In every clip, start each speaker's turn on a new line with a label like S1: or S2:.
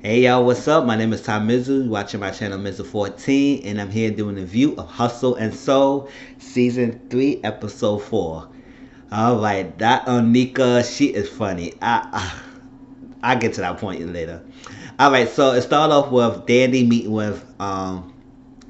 S1: Hey y'all, what's up? My name is Tom Mizu. You're watching my channel Mizu14, and I'm here doing a review of Hustle and Soul Season 3, Episode 4. Alright, that Onika, she is funny. I'll get to that point later. Alright, so it started off with Danny meeting with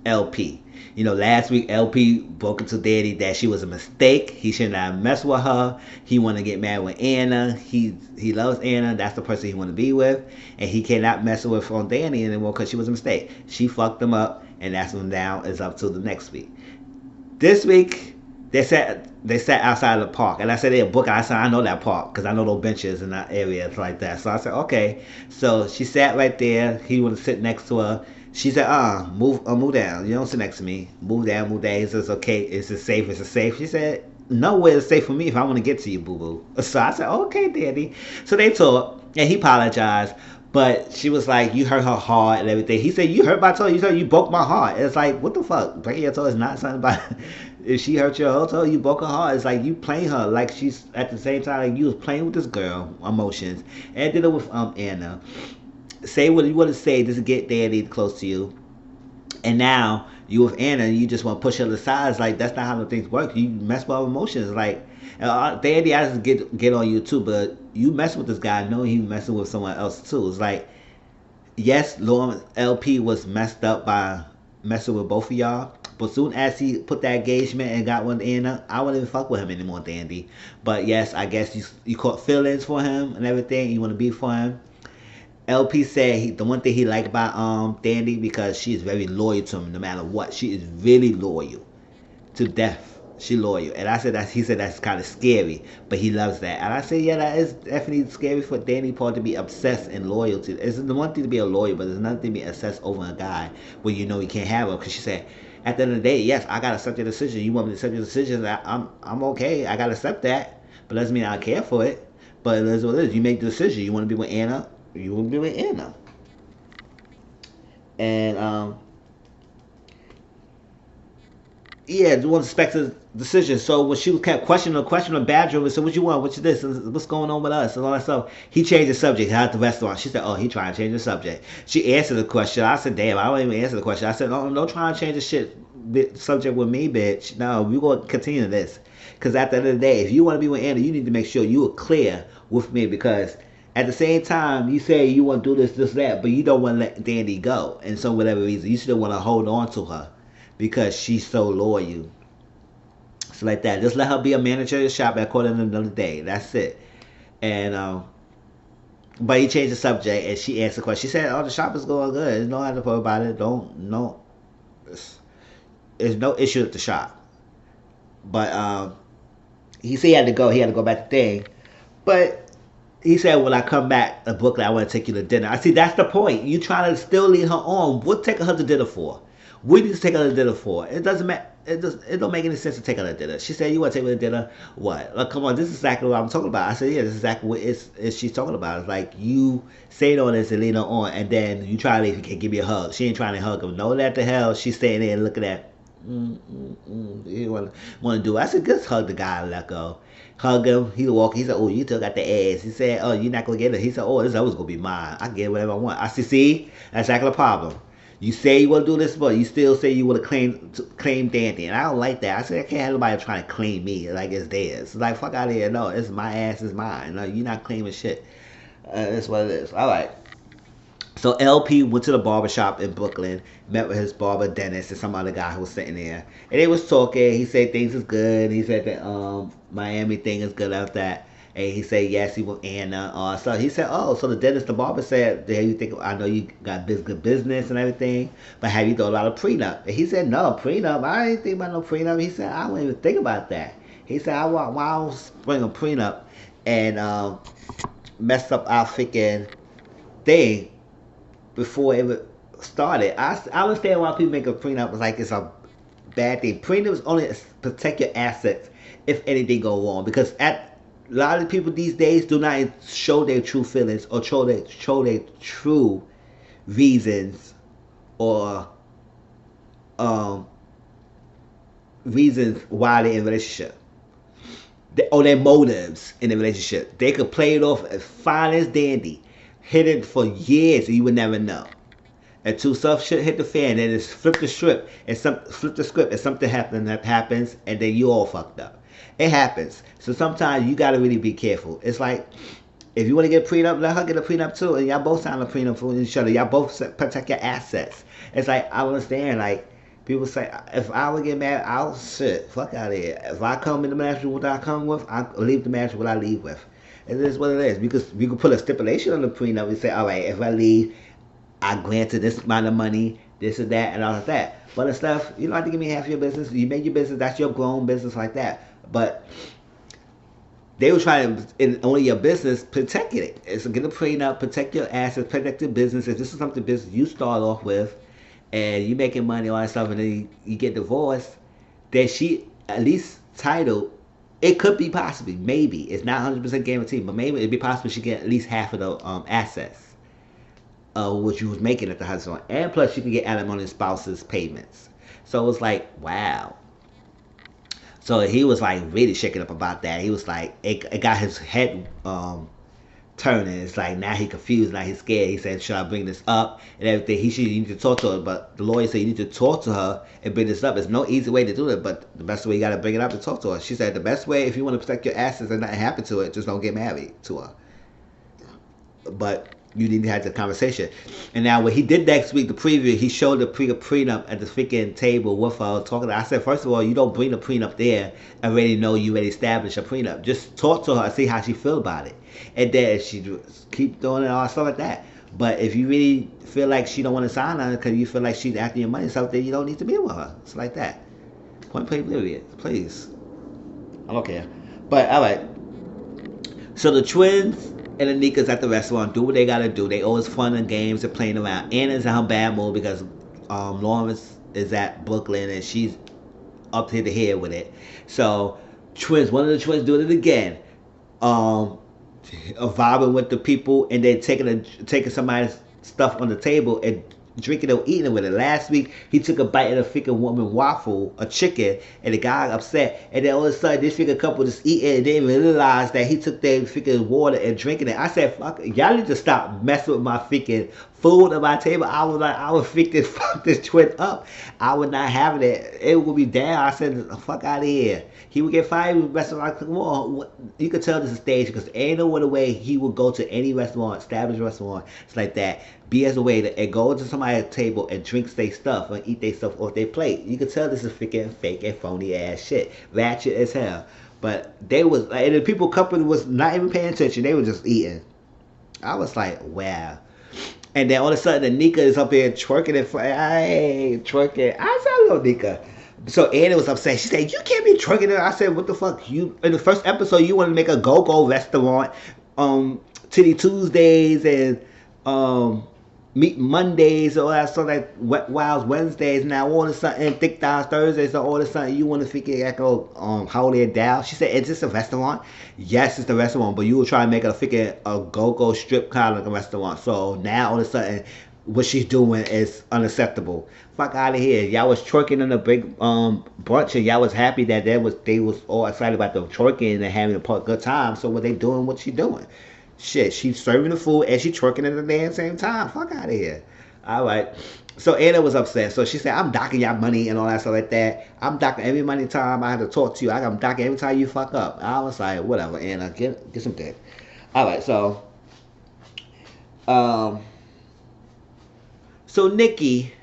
S1: LP. You know, last week LP broke into Daddy that she was a mistake. He should not mess with her. He want to get married with Anna. He loves Anna. That's the person he want to be with, and he cannot mess with on Danny anymore because she was a mistake. She fucked him up, and that's when now is up to the next week. This week they sat outside of the park, and I said they're book. I said I know that park because I know those benches in that area. It's like that. So I said okay. So she sat right there. He would sit next to her. She said, move down. You don't sit next to me. Move down, move down. He says, okay, is it safe? Is it safe? She said, nowhere is safe for me if I want to get to you, boo boo. So I said, okay, daddy. So they talked, and he apologized. But she was like, you hurt her heart and everything. He said, you hurt my toe. You said, you broke my heart. It's like, what the fuck? Breaking your toe is not something about if she hurt your toe, you broke her heart. It's like you playing her. Like she's at the same time, like you was playing with this girl, emotions. And did it with Anna. Say what you want to say just to get Danny close to you. And now you with Anna, you just want to push her to the side. It's like that's not how the things work. You mess with emotions. Like Danny, I just get on you too, but you mess with this guy, knowing he messing with someone else too. It's like yes, Lauren LP was messed up by messing with both of y'all. But soon as he put that engagement and got one Anna, I wouldn't even fuck with him anymore, Dandy. But yes, I guess you caught feelings for him and everything. You want to be for him. LP said the one thing he liked about Dandy because she is very loyal to him no matter what. She is really loyal to death. She loyal, and I said that he said that's kind of scary, but he loves that. And I said, yeah, that is definitely scary for Danny Paul to be obsessed and loyal to. It's the one thing to be a lawyer, but there's another thing to be obsessed over a guy where you know you can't have her. Because she said, at the end of the day, yes, I gotta accept your decision. You want me to accept your decision? I'm okay. I gotta accept that, but doesn't mean I care for it. But it is what it is. You make the decision. You want to be with Anna. You will be with Anna. And yeah, the one expected decision. So when she kept questioning the badger, so what you want? What's this? What's going on with us? And all that stuff. He changed the subject at the restaurant. She said, oh, he trying to change the subject. She answered the question. I said, damn, I don't even answer the question. I said, no, don't try to change the subject with me, bitch. No, we going to continue this. Because at the end of the day, if you want to be with Anna, you need to make sure you are clear with me because at the same time, you say you want to do this, that, but you don't want to let Dandy go. And so whatever reason, you still want to hold on to her because she's so loyal. So like that. Just let her be a manager of the shop at quarter another day. That's it. And but he changed the subject and she asked the question. She said, oh, the shop is going good. There's no other part about it. There's no issue at the shop. But he said he had to go. He had to go back to thing. But he said, when I come back to Brooklyn, I want to take you to dinner. I see, that's the point. You trying to still lead her on. What taking her to dinner for? What you take her to dinner for? It doesn't matter. It don't make any sense to take her to dinner. She said, you want to take me to dinner? What? Like, come on, this is exactly what I'm talking about. I said, yeah, this is exactly what she's talking about. It's like you saying all this and lead her on, and then you try to leave, you can't give me a hug. She ain't trying to hug him. No, that the hell. She's staying there and looking at, you want to do it. I said, just hug the guy and let go. Hug him. He walk. He said, "Oh, you took out the ass." He said, "Oh, you're not gonna get it." He said, "Oh, this always gonna be mine. I can get whatever I want." I said, "See, that's exactly the problem. You say you want to do this, but you still say you want to claim Dandy, and I don't like that." I said, "I can't have nobody trying to claim me like it's theirs. It's like fuck out of here. No, it's my ass is mine. No, you're not claiming shit. That's what it is. All right." So LP went to the barbershop in Brooklyn, met with his barber Dennis and some other guy who was sitting there. And they was talking. He said things is good. He said that Miami thing is good after that. And he said yes, he was Anna. So he said, oh, so the dentist, the barber said, "Do you think I know you got good business and everything, but have you thought about a prenup?" And he said, no, prenup. I ain't think about no prenup. He said, I wouldn't even think about that. He said, I don't bring a prenup and mess up our freaking thing before it started. I understand why people make a prenup like it's a bad thing. Prenups only protect your assets if anything go wrong. Because a lot of people these days do not show their true feelings or show their true reasons or reasons why they're in a relationship. Or their motives in the relationship. They could play it off as fine as dandy. hidden for years and you would never know. Until stuff shit hit the fan, then it's flip the script and flip the script and something happens and then you all fucked up. It happens. So sometimes you gotta really be careful. It's like if you want to get a prenup, let her get a prenup too, and y'all both sign a prenup for each other. Y'all both protect your assets. It's like I understand, like people say, if I would get married, I'll shit, fuck out of here. If I come in the marriage with what I come with, I leave the marriage with what I leave with. It is what it is. Because we could put a stipulation on the prenup and say, all right, if I leave, I granted this amount of money, this and that, and all of that. But the stuff, you don't have to give me half your business. You made your business, that's your grown business like that. But they were trying to, in only your business, protect it. So get a prenup, protect your assets, protect your business. If this is something business you start off with, and you making money, all that stuff, and then you get divorced, then she at least titled. It could be possibly, maybe it's not 100% guaranteed, but maybe it'd be possible she get at least half of the assets, which you was making at the husband, and plus you can get alimony spouses payments. So it was like, wow. So he was like really shaking up about that. He was like, it got his head turning. It's like now he confused, now he's scared. He said, should I bring this up and everything? You need to talk to her, but the lawyer said you need to talk to her and bring this up. There's no easy way to do it, but the best way you got to bring it up and talk to her. She said the best way, if you want to protect your assets and nothing happen to it, just don't get married to her. But you need to have the conversation. And now when he did next week, the preview, he showed the prenup at the freaking table with her talking to her. I said, first of all, you don't bring the prenup there and already know you already established a prenup. Just talk to her and see how she feel about it. And then she keep doing it all stuff like that. But if you really feel like she don't want to sign on because you feel like she's after your money or something, you don't need to be with her. It's like that. Point blank period. Please. I don't care. But all right. So the twins and the Nikas at the restaurant do what they gotta do. They always fun and games and playing around. Anna's in her bad mood because Lawrence is at Brooklyn and she's up to the head with it. So one of the twins doing it again. Vibing with the people and then taking somebody's stuff on the table and drinking or eating with it. Last week, he took a bite of a freaking woman waffle, a chicken, and the guy got upset. And then all of a sudden, this freaking couple just eating and didn't even realize that he took their freaking water and drinking it. I said, fuck, y'all need to stop messing with my freaking food on my table. I was like, I would freaking fuck this twin up. I would not have it. It would be down. I said, fuck out of here. He would get fired with restaurant. Come on, you could tell this is staged because ain't no other way he would go to any restaurant, established restaurant, it's like that, be as a waiter and go to somebody's table and drink their stuff and eat their stuff off their plate. You could tell this is freaking fake and phony ass shit, ratchet as hell. But they was, and the people company was not even paying attention. They were just eating. I was like, wow. And then all of a sudden, the Nika is up there twerking and twerking. I said, hello, Nika. So Anna was upset. She said, you can't be twerking it. I said, what the fuck? You in the first episode, you want to make a go-go restaurant, Titty Tuesdays and Meat Mondays, or all that stuff, like Wet Wilds Wednesdays. Now all of a sudden, Thick Thighs Thursdays, so all of a sudden you want to figure echo Holiday Dow. She said, is this a restaurant? Yes, it's the restaurant, but you were trying to make it a go-go strip kind of like a restaurant. So now all of a sudden, what she's doing is unacceptable. Fuck out of here. Y'all was twerking in a big brunch and y'all was happy that they was all excited about the twerking and having a good time. So what they doing, what she doing? Shit, she's serving the food and she twerking at the damn same time. Fuck out of here. Alright. So Anna was upset. So she said, I'm docking y'all money and all that stuff like that. I'm docking every money time I have to talk to you. I'm docking every time you fuck up. I was like, whatever, Anna, get some dick. Alright, so Nikki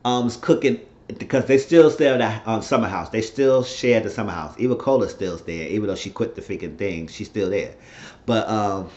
S1: is cooking because they still stay at the summer house. They still share the summer house. Even Cola's still there, even though she quit the freaking thing. She's still there. But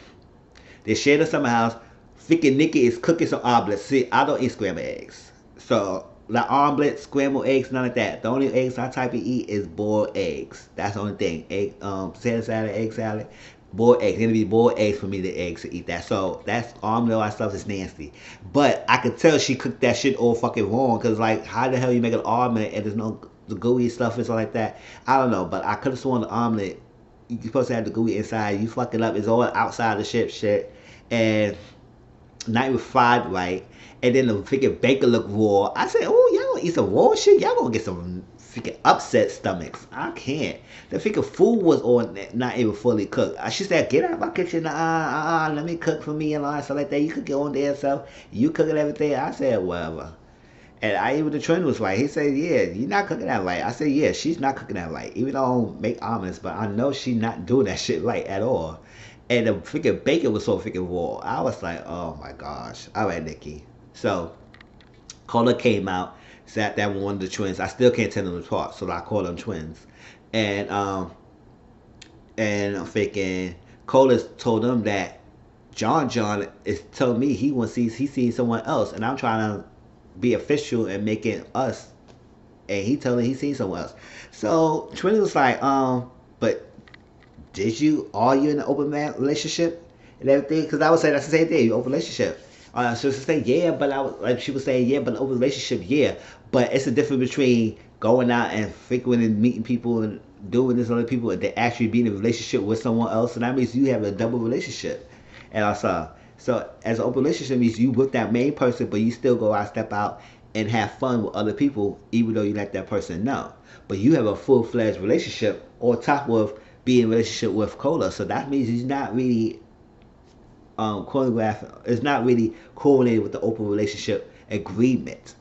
S1: they share the summer house. Freaking Nikki is cooking some omelets. See, I don't eat scrambled eggs. So, like omelets, scrambled eggs, none of that. The only eggs I type of eat is boiled eggs. That's the only thing. Egg, potato salad, egg salad. Boiled eggs. It'll be boiled eggs for me to eat that. So that's omelet, all that stuff is nasty. But I could tell she cooked that shit all fucking wrong. Cause like, how the hell you make an omelet and there's no the gooey stuff and stuff like that? I don't know. But I could have sworn the omelet, you're supposed to have the gooey inside. You fuck it up. It's all outside the shit. And not even fried right. And then the freaking bacon look raw. I said, oh, y'all gonna eat some raw shit? Y'all gonna get some freaking upset stomachs. I can't. The freaking food was on, not even fully cooked. She said, "Get out of my kitchen, let me cook for me and all that stuff like that. You could go on there yourself. You cooking everything." I said, "Whatever." And I even the trend was right. He said, "Yeah, you're not cooking that right." I said, "Yeah, she's not cooking that right. Even though I don't make omelets, but I know she's not doing that shit right at all." And the freaking bacon was so freaking raw. I was like, "Oh my gosh." All right, Nikki. So Cola came out, sat down with one of the twins. I still can't tell them apart, so I call them twins. And freaking Cola told them that John is telling me he sees someone else, and I'm trying to be official and making us, and he telling he seen someone else. So Twins was like, but are you in an open man relationship and everything? Because I would say that's the same thing, open relationship. So she was saying, yeah, but I was like, she was saying, yeah, but open relationship, yeah, but it's a difference between going out and frequenting, meeting people and doing this with other people, and then actually being in a relationship with someone else, and that means you have a double relationship. And also, so as an open relationship means you with that main person, but you still go out, step out, and have fun with other people, even though you let that person know. But you have a full-fledged relationship on top of being in a relationship with Cola, so that means he's not really choreographed. It's not really correlated with the open relationship agreement.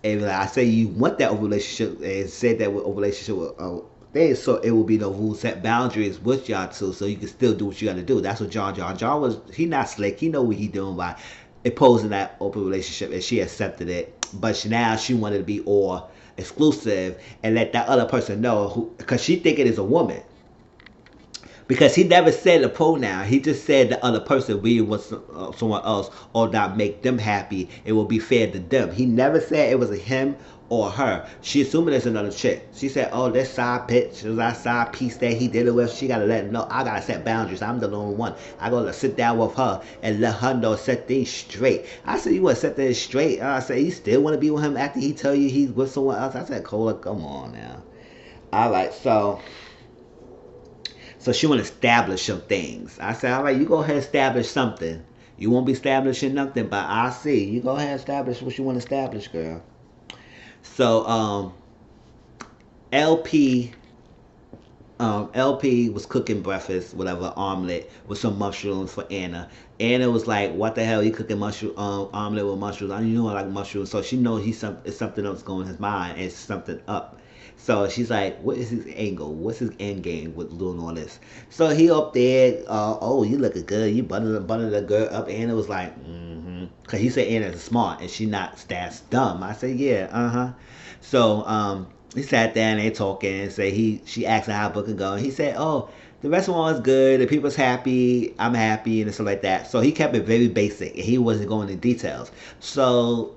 S1: And like I say, you want that open relationship, and said that with open relationship with things, so it will be no rules, set boundaries with y'all too, so you can still do what you got to do. That's what John was. He not slick. He know what he doing by imposing that open relationship, and she accepted it. But now she wanted to be all exclusive and let that other person know, who, because she think it is a woman. Because he never said the pronoun. He just said the other person really was someone else or not make them happy. It will be fair to them. He never said it was a him or her. She assuming it's another chick. She said, "Oh, this side pitch is that side piece that he did it with." She gotta let him know. I gotta set boundaries. I'm the only one. I gotta sit down with her and let her know, set things straight. I said, "You wanna set things straight?" I said, "You still wanna be with him after he tell you he's with someone else?" I said, "Cola, come on now." All right, so she want to establish some things. I said, all right, you go ahead and establish something. You won't be establishing nothing, but I see. You go ahead and establish what you want to establish, girl. So, LP, LP was cooking breakfast, whatever, omelet with some mushrooms for Anna. Anna was like, "What the hell? You cooking mushroom omelet with mushrooms? I know I like mushrooms." So she knows it's something else going in his mind. And it's something up. So she's like, "What is his angle? What's his end game with doing all this?" So he up there, "Oh, you looking good. You buttering the girl up." Anna was like, "Mm-hmm," because he said Anna's smart and she not that's dumb. I said, "Yeah, uh-huh." So he sat down and they talking and say she asked him how the book could go. And he said, "Oh, the restaurant was good. The people's happy. I'm happy," and stuff like that. So he kept it very basic and he wasn't going into details. So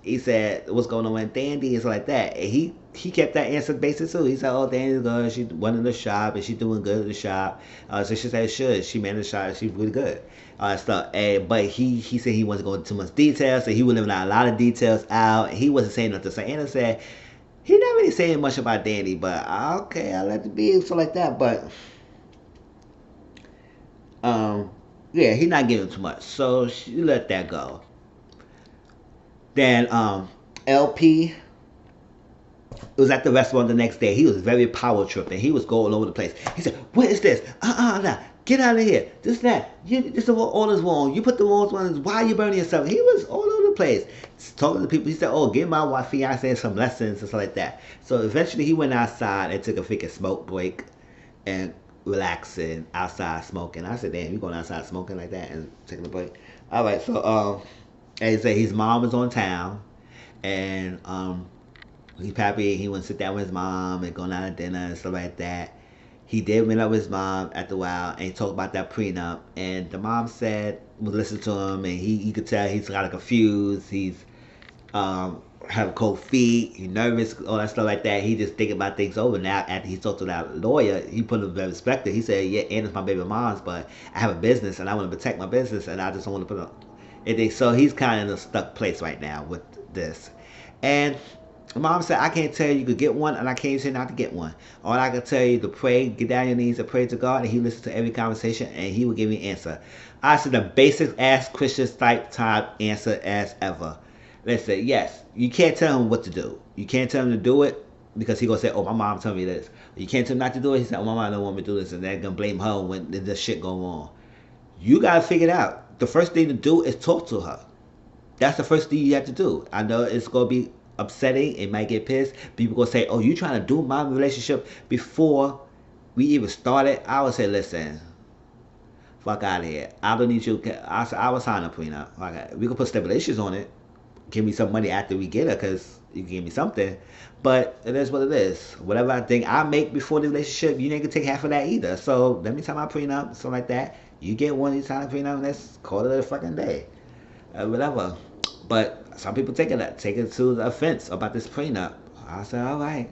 S1: he said, "What's going on with Dandy?" and stuff like that. And he kept that answer basic too. He said, "Oh, Dandy's good. She went in the shop and she's doing good in the shop." So she said, "Sure, she managed the shop. She's really good." Stuff. But he said he wasn't going into too much detail, so he was leaving out a lot of details out. And he wasn't saying nothing. So Anna said he not really saying much about Danny, but okay, I let it be so like that. But yeah, he not giving too much, so she let that go. Then LP was at the restaurant the next day. He was very power tripping. He was going all over the place. He said, "What is this? Nah. Get out of here. This, that. This is all is wrong. You put the wrong ones. Why are you burning yourself?" He was all over the place. Talking to people. He said, "Oh, give my wife, fiance some lessons," and stuff like that. So eventually he went outside and took a freaking smoke break and relaxing outside smoking. I said, "Damn, you going outside smoking like that and taking a break?" All right, so and he said his mom was on town, and he's happy he went to sit down with his mom and going out to dinner and stuff like that. He did meet up with his mom after a while and he talked about that prenup. And the mom said, was listening to him, and he could tell he's kind of confused. He's have cold feet, he's nervous, all that stuff like that. He just thinking about things over now. After he talked to that lawyer, he put him in perspective. He said, "Yeah, Anna's my baby mom's, but I have a business and I want to protect my business and I just don't want to put it." So he's kind of in a stuck place right now with this. And mom said, "I can't tell you could get one, and I can't say not to get one. All I can tell you to pray, get down your knees and pray to God, and he listens to every conversation, and he will give you an answer." I said the basic ass Christian type answer as ever. Listen, yes, you can't tell him what to do. You can't tell him to do it. because he gonna say, "Oh, my mom told me this. You can't tell him not to do it." He said, "Oh, my mom don't want me to do this," and they're gonna blame her when this shit go on. You gotta figure it out. The first thing to do is talk to her. That's the first thing you have to do. I know it's gonna be upsetting. It might get pissed. People gonna say, "Oh, you trying to do my relationship before we even started?" I would say, "Listen, fuck out of here. I don't need you. I will sign a prenup. Okay, we can put stipulations on it. Give me some money after we get her, cause you can give me something. But it is what it is. Whatever I think I make before the relationship, you ain't gonna take half of that either. So let me sign my prenup, something like that. You get one, you sign a prenup, and let's call it a fucking day, whatever." But some people take it to the offense about this prenup. I said, all right.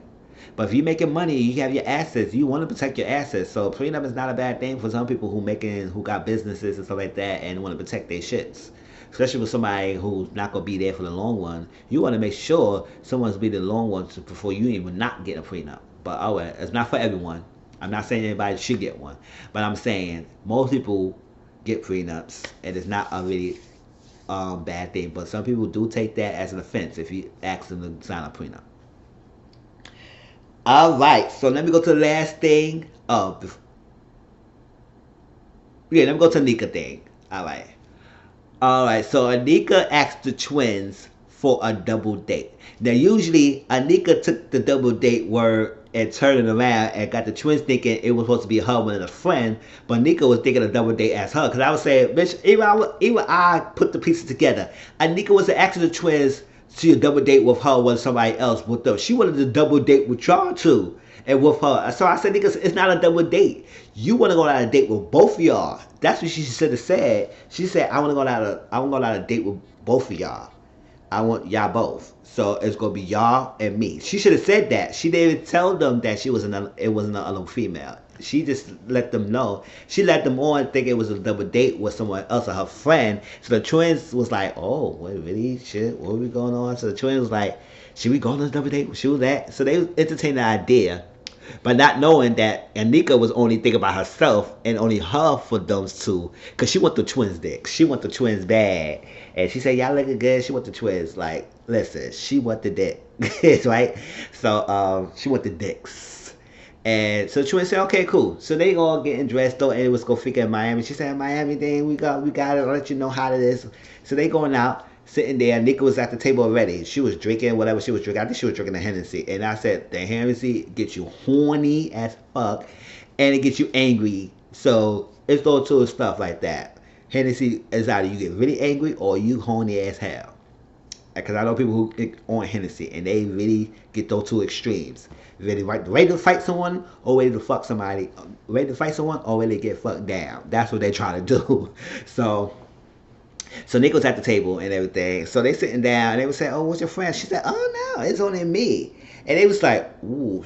S1: But if you're making money, you have your assets. You want to protect your assets. So prenup is not a bad thing for some people who got businesses and stuff like that and want to protect their shits. Especially with somebody who's not gonna be there for the long run. You want to make sure someone's be the long run before you even not get a prenup. But oh well, it's not for everyone. I'm not saying anybody should get one, but I'm saying most people get prenups, and it's not a really bad thing. But some people do take that as an offense if you ask them to sign a prenup. All right, so let me go to the last thing. Yeah, let me go to Nika thing. All right. All right, so Anika asked the twins for a double date. Now, usually, Anika took the double date word and turned it around and got the twins thinking it was supposed to be her and a friend, but Anika was thinking a double date as her. Because I was saying, bitch, even I put the pieces together. Anika was asking the twins to a double date with her or somebody else with them. She wanted to double date with y'all too. And with her. So I said, niggas, it's not a double date. You want to go on a date with both of y'all. That's what she should have said. She said, I want to go on a date with both of y'all. I want y'all both. So it's gonna be y'all and me. She should have said that. She didn't even tell them that it wasn't another female. She just let them know. She let them on think it was a double date with someone else or her friend. So the twins was like, oh, wait, really? Shit, what are we going on? So the twins was like, should we go on a double date? She was that. So they entertained the idea. But not knowing that Anika was only thinking about herself and only her for those two. Because she want the twins dick. She want the twins bad. And she said, y'all looking good. She want the twins. Like, listen, she want the dick. Right? So, she want the dicks. And so the twins said, okay, cool. So they all getting dressed though, and it was go figure in Miami. She said, Miami thing, we got it. I'll let you know how it is. So they going out. Sitting there, Nika was at the table already. She was drinking whatever she was drinking. I think she was drinking the Hennessy. And I said, the Hennessy gets you horny as fuck, and it gets you angry. So it's those two stuff like that. Hennessy is either you get really angry or you horny as hell. Because I know people who get on Hennessy, and they really get those two extremes. Ready to fight someone or ready to fuck somebody. Ready to fight someone or ready to get fucked down. That's what they try to do. So Nick was at the table and everything. So they sitting down and they was saying, oh, what's your friend? She said, oh, no, it's only me. And they was like, ooh.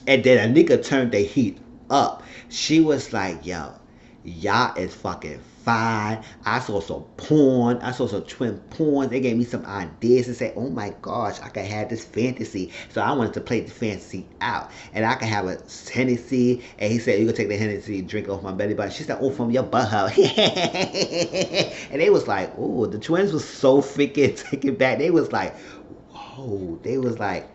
S1: And then Anika turned the heat up. She was like, yo, y'all is fucking fine. I saw some porn. I saw some twin porn. They gave me some ideas and said, oh my gosh, I could have this fantasy. So I wanted to play the fantasy out. And I could have a Hennessy. And he said, you can take the Hennessy and drink off my belly button. She said, oh, from your butthole. And they was like, oh, the twins was so freaking taken back. They was like, whoa. They was like,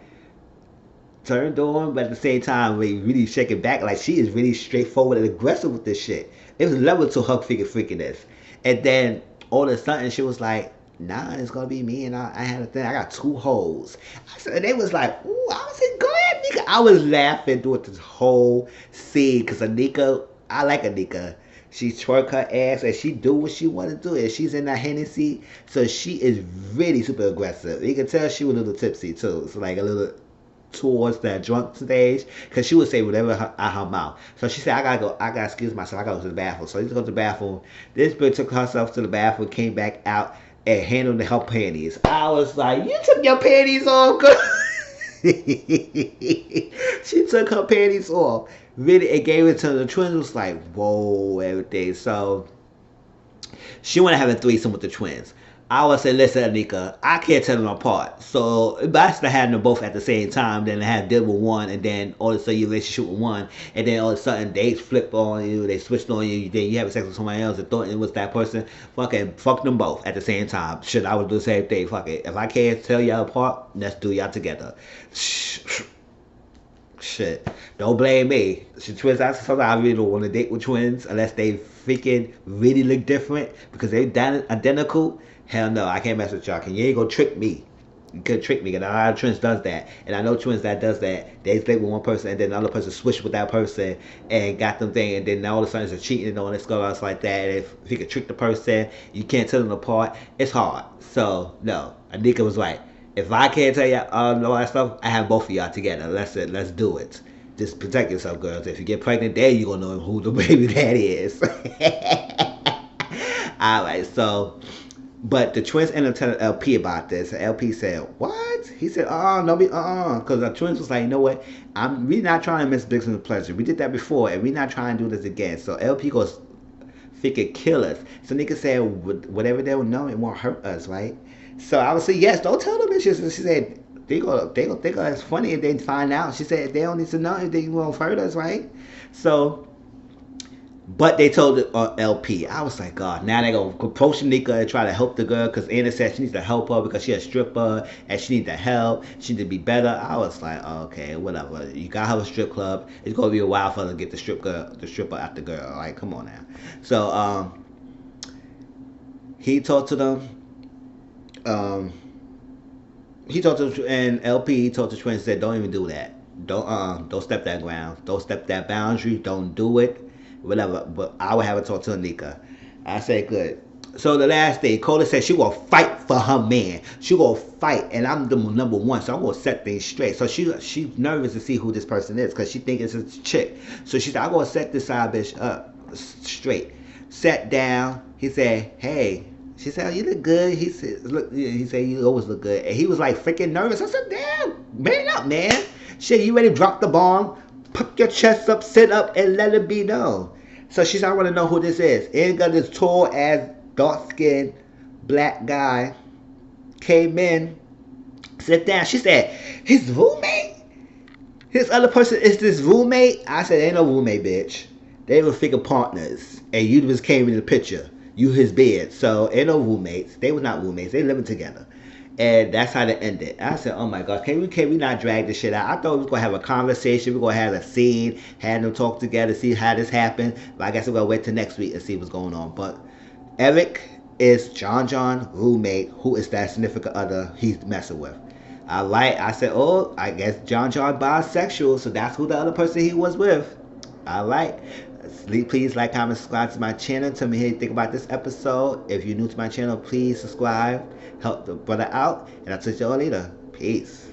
S1: turned on, but at the same time, we really shaking back. Like, she is really straightforward and aggressive with this shit. It was level to her freakiness. And then all of a sudden, she was like, nah, it's gonna be me. And I had a thing. I got two hoes. And they was like, ooh, I was like, go ahead, Anika. I was laughing through this whole scene because Anika, I like Anika. She twerk her ass and she do what she want to do. And she's in that Hennessy. So she is really super aggressive. You can tell she was a little tipsy too. So like a little towards that drunk stage, because she would say whatever out her mouth. So she said, I gotta excuse myself, I gotta go to the bathroom. So she go to the bathroom. This bitch took herself to the bathroom, came back out, and handled her panties. I was like, you took your panties off, girl. She took her panties off, really, and gave it to the twins. Was like, whoa, everything. So she wanna have a threesome with the twins. I would say, listen, Anika, I can't tell them apart. So it's best to have them both at the same time than to have deal with one, and then all of a sudden you relationship with one, and then all of a sudden they flip on you, they switched on you, then you have sex with somebody else and thought it was that person. Fuck them both at the same time. Shit, I would do the same thing. Fuck it. If I can't tell y'all apart, let's do y'all together. Shit, don't blame me. Twins, sometimes I really don't want to date with twins unless they freaking really look different because they identical. Hell no, I can't mess with y'all. Can you ain't gonna trick me? You could trick me, and a lot of twins does that. And I know twins that does that. They sleep with one person, and then the other person switch with that person and got them thing, and then all of a sudden it's a cheating and all this stuff like that. And if you can trick the person, you can't tell them apart. It's hard. So no, Anika was right. If I can't tell you all that stuff, I have both of y'all together. Let's do it. Just protect yourself, girls. If you get pregnant, then you gonna know who the baby daddy is. Alright, so but the twins ended up telling LP about this. And LP said, "What?" He said, "Oh, no, because the twins was like, you know what? We not trying to miss Biggs pleasure. We did that before, and we not trying to do this again." So LP goes, "Freaking kill us." So nigga said, "Whatever they will know, it won't hurt us, right?" So I would say, "Yes, don't tell them." She said, "They gonna think it's funny if they find out." She said, "They don't need to know if they won't hurt us, right?" So. But they told LP. I was like, God, now they gonna approach Nika and try to help the girl because Anna said she needs to help her because she's a stripper and she needs to help. She need to be better. I was like, okay, whatever. You got her a strip club. It's gonna be a while for her to get the stripper at the girl. Like, come on now. So he talked to them. He talked to and LP. He told the twins said, don't even do that. Don't step that ground. Don't step that boundary. Don't do it. Whatever, but I would have a talk to Anika. I said, good. So the last day, Coda said she gonna fight for her man. She gonna fight, and I'm the number one, so I'm gonna set things straight. So she's nervous to see who this person is, because she thinks it's a chick. So she said, I'm gonna set this side bitch up straight. Sat down, he said, hey. She said, oh, you look good. He said, look, he said, you always look good. And he was like freaking nervous. I said, damn, man up, man. Shit, you ready to drop the bomb? Put your chest up, sit up, and let it be known. So she said, I want to know who this is. And got this tall ass, dark-skinned, black guy came in, sit down. She said, his roommate? His other person is this roommate? I said, ain't no roommate, bitch. They were freaking partners. And you just came in the picture. You his bed. So ain't no roommates. They were not roommates. They living together. And that's how it ended. I said, oh my God, can we not drag this shit out? I thought we was going to have a conversation. We're going to have a scene, have them talk together, see how this happened. But I guess we're going to wait till next week and see what's going on. But Eric is John roommate, who is that significant other he's messing with. I said, oh, I guess John bisexual, so that's who the other person he was with. Please like, comment, subscribe to my channel. Tell me how you think about this episode. If you're new to my channel, please subscribe. Help the brother out. And I'll touch y'all later. Peace.